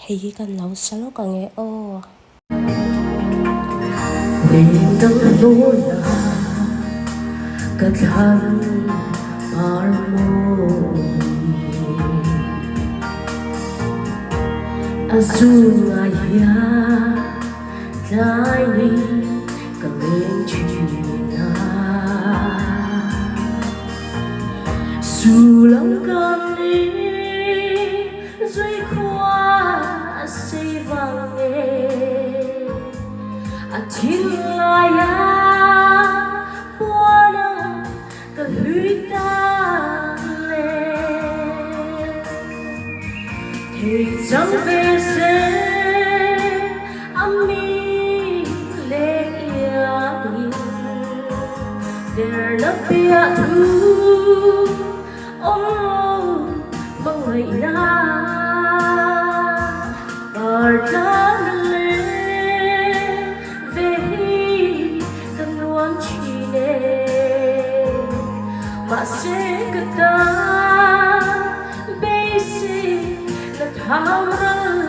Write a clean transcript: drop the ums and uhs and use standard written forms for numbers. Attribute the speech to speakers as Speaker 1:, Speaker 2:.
Speaker 1: hay cần lâu sao lúc còn nghe ô
Speaker 2: Mình đang lối kadhan harmoni azulaya dai kameng china sulang kali zui khoa sei vang atilaya buona kahita le thì chẳng về sẽ ami le ia there love bia tu oh mong ngày na ở le về cần nuông chi nè mà sẽ cứ ta basic là tham ra